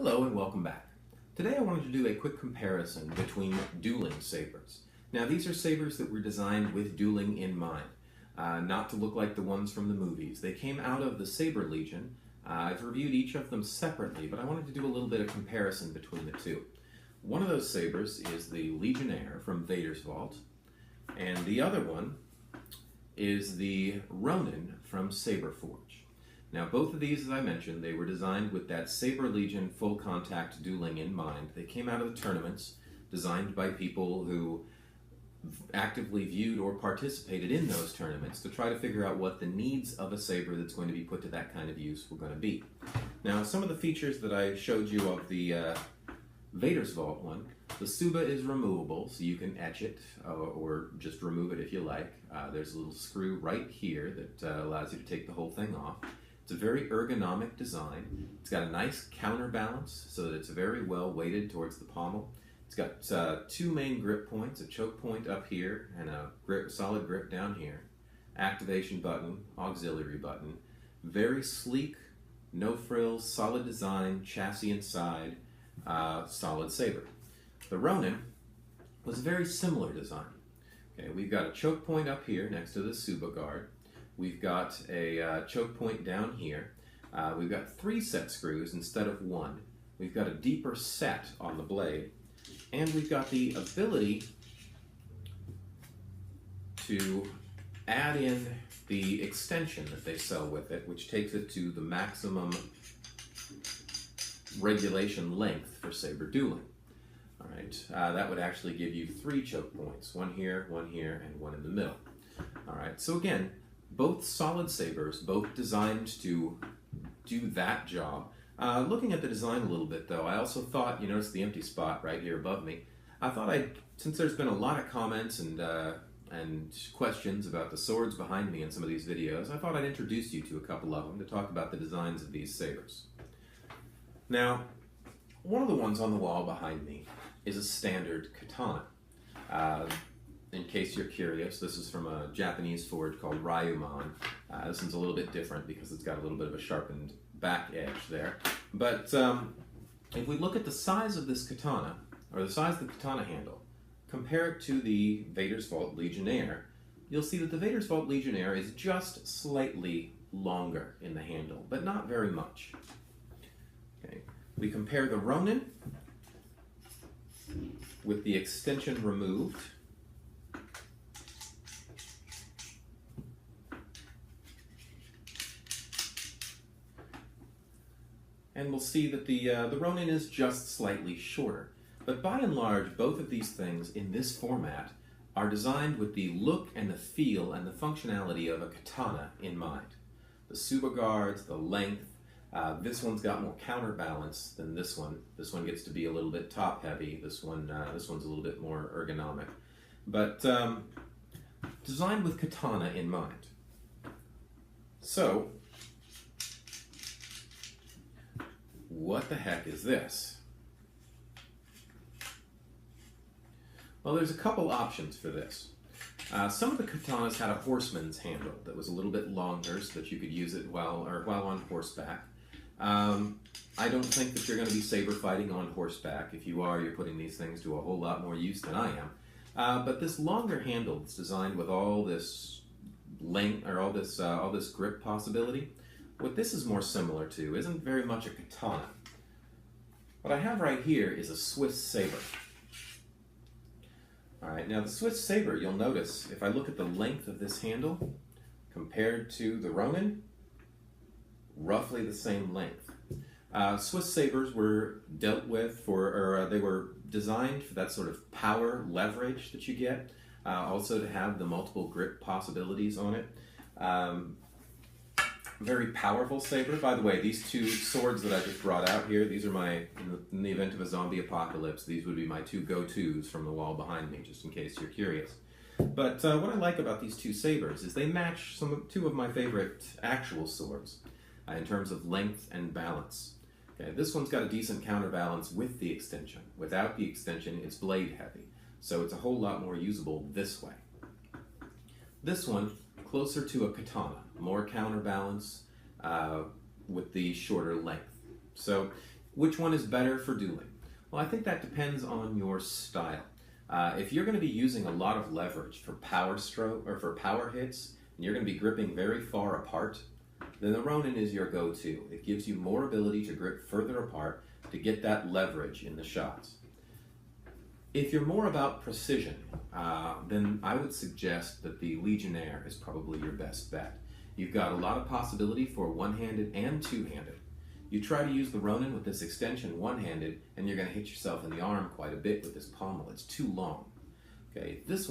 Hello and welcome back. Today I wanted to do a quick comparison between dueling sabers. Now these are sabers that were designed with dueling in mind, not to look like the ones from the movies. They came out of the Saber Legion. I've reviewed each of them separately, but I wanted to do a little bit of comparison between the two. One of those sabers is the Legionnaire from Vader's Vault, and the other one is the Ronin from Saberforge. Now, both of these, as I mentioned, they were designed with that Saber Legion full contact dueling in mind. They came out of the tournaments designed by people who actively viewed or participated in those tournaments to try to figure out what the needs of a saber that's going to be put to that kind of use were going to be. Now, some of the features that I showed you of the Vader's Vault one, the Suba is removable, so you can etch it or just remove it if you like. There's a little screw right here that allows you to take the whole thing off. It's a very ergonomic design. It's got a nice counterbalance so that it's very well weighted towards the pommel. It's got two main grip points, a choke point up here and a solid grip down here. Activation button, auxiliary button. Very sleek, no frills, solid design, chassis inside, solid saber. The Ronin was a very similar design. Okay, we've got a choke point up here next to the Suba guard. We've got a choke point down here. We've got 3 set screws instead of 1. We've got a deeper set on the blade. And we've got the ability to add in the extension that they sell with it, which takes it to the maximum regulation length for saber dueling. All right, that would actually give you 3 choke points, one here, and one in the middle. All right, so again, both solid sabers, both designed to do that job. Looking at the design a little bit though, I also thought, you notice the empty spot right here above me, I thought since there's been a lot of comments and questions about the swords behind me in some of these videos, I thought I'd introduce you to a couple of them to talk about the designs of these sabers. Now, one of the ones on the wall behind me is a standard katana. In case you're curious, this is from a Japanese forge called Ryuman. This one's a little bit different because it's got a little bit of a sharpened back edge there. But if we look at the size of this katana, or the size of the katana handle, compare it to the Vader's Vault Legionnaire, you'll see that the Vader's Vault Legionnaire is just slightly longer in the handle, but not very much. Okay. We compare the Ronin with the extension removed. And we'll see that the Ronin is just slightly shorter. But by and large, both of these things in this format are designed with the look and the feel and the functionality of a katana in mind. The Suba guards, the length, this one's got more counterbalance than this one. This one gets to be a little bit top heavy. This one's a little bit more ergonomic. But designed with katana in mind. So, what the heck is this? Well, there's a couple options for this. Some of the katanas had a horseman's handle that was a little bit longer so that you could use it while on horseback. I don't think that you're going to be saber fighting on horseback. If you are, you're putting these things to a whole lot more use than I am. But this longer handle that's designed with all this length or all this grip possibility, what this is more similar to isn't very much a katana. What I have right here is a Swiss saber. All right, now the Swiss saber, you'll notice, if I look at the length of this handle compared to the Ronin, roughly the same length. Swiss sabers were dealt with they were designed for that sort of power leverage that you get, also to have the multiple grip possibilities on it. Very powerful saber. By the way, these 2 swords that I just brought out here, these are in the event of a zombie apocalypse, these would be my 2 go-tos from the wall behind me, just in case you're curious. But what I like about these 2 sabers is they match 2 of my favorite actual swords in terms of length and balance. Okay, this one's got a decent counterbalance with the extension. Without the extension, it's blade heavy, so it's a whole lot more usable this way. This one, closer to a katana, more counterbalance with the shorter length. So Which one is better for dueling? Well, I think that depends on your style. If you're going to be using a lot of leverage for power stroke or for power hits, and you're going to be gripping very far apart, then the Ronin is your go-to. It gives you more ability to grip further apart to get that leverage in the shots. If you're more about precision, then I would suggest that the Legionnaire is probably your best bet. You've got a lot of possibility for one-handed and two-handed. You try to use the Ronin with this extension one-handed, and you're going to hit yourself in the arm quite a bit with this pommel. It's too long. Okay, this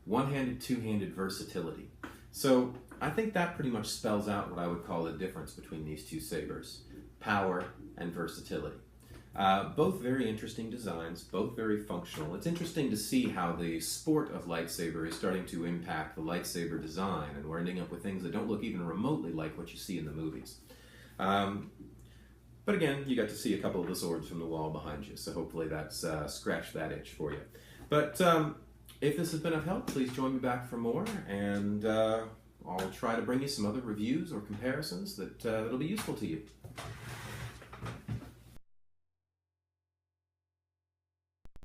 one-handed, two-handed versatility. So I think that pretty much spells out what I would call the difference between these two sabers: power and versatility. Both very interesting designs, both very functional. It's interesting to see how the sport of lightsaber is starting to impact the lightsaber design, and we're ending up with things that don't look even remotely like what you see in the movies. But again, you got to see a couple of the swords from the wall behind you, so hopefully that's scratched that itch for you. But if this has been of help, please join me back for more, and I'll try to bring you some other reviews or comparisons that'll be useful to you.